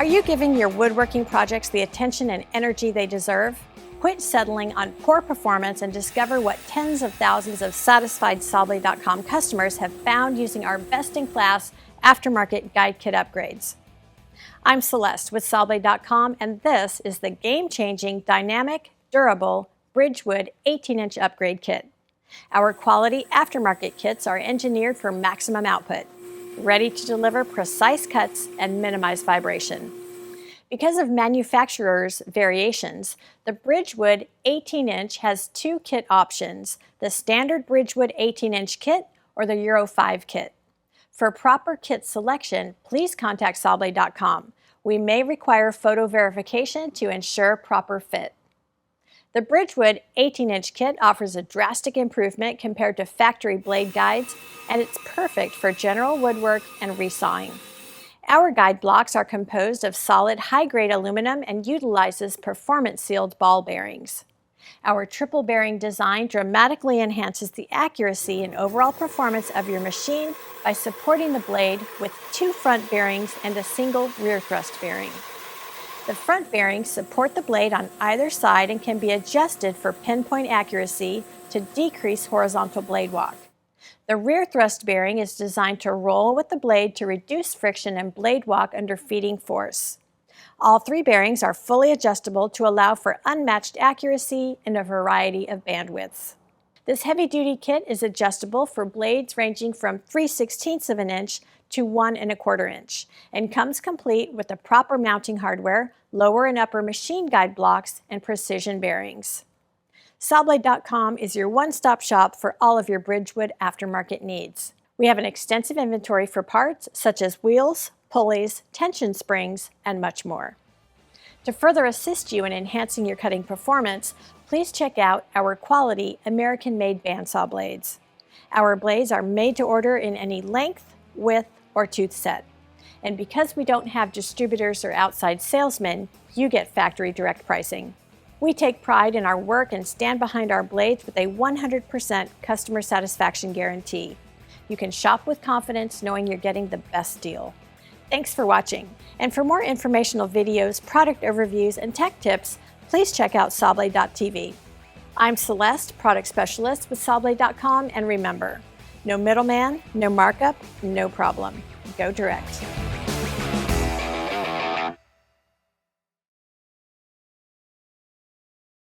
Are you giving your woodworking projects the attention and energy they deserve? Quit settling on poor performance and discover what tens of thousands of satisfied Sawblade.com customers have found using our best-in-class aftermarket guide kit upgrades. I'm Celeste with Sawblade.com, and this is the game-changing, dynamic, durable Bridgewood 18-inch upgrade kit. Our quality aftermarket kits are engineered for maximum output, ready to deliver precise cuts and minimize vibration. Because of manufacturers' variations, the Bridgewood 18-inch has two kit options, the standard Bridgewood 18-inch kit or the Euro 5 kit. For proper kit selection, please contact Sawblade.com. We may require photo verification to ensure proper fit. The Bridgewood 18-inch kit offers a drastic improvement compared to factory blade guides, and it's perfect for general woodwork and resawing. Our guide blocks are composed of solid high-grade aluminum and utilizes performance-sealed ball bearings. Our triple bearing design dramatically enhances the accuracy and overall performance of your machine by supporting the blade with two front bearings and a single rear thrust bearing. The front bearings support the blade on either side and can be adjusted for pinpoint accuracy to decrease horizontal blade walk. The rear thrust bearing is designed to roll with the blade to reduce friction and blade walk under feeding force. All three bearings are fully adjustable to allow for unmatched accuracy in a variety of bandwidths. This heavy-duty kit is adjustable for blades ranging from 3/16 of an inch to 1 1/4 inch and comes complete with the proper mounting hardware, lower and upper machine guide blocks, and precision bearings. Sawblade.com is your one-stop shop for all of your Bridgewood aftermarket needs. We have an extensive inventory for parts such as wheels, pulleys, tension springs, and much more. To further assist you in enhancing your cutting performance, please check out our quality American-made bandsaw blades. Our blades are made to order in any length, width, or tooth set. And because we don't have distributors or outside salesmen, you get factory direct pricing. We take pride in our work and stand behind our blades with a 100% customer satisfaction guarantee. You can shop with confidence knowing you're getting the best deal. Thanks for watching. And for more informational videos, product overviews, and tech tips, please check out Sawblade.tv. I'm Celeste, Product Specialist with Sawblade.com, and remember, no middleman, no markup, no problem. Go direct.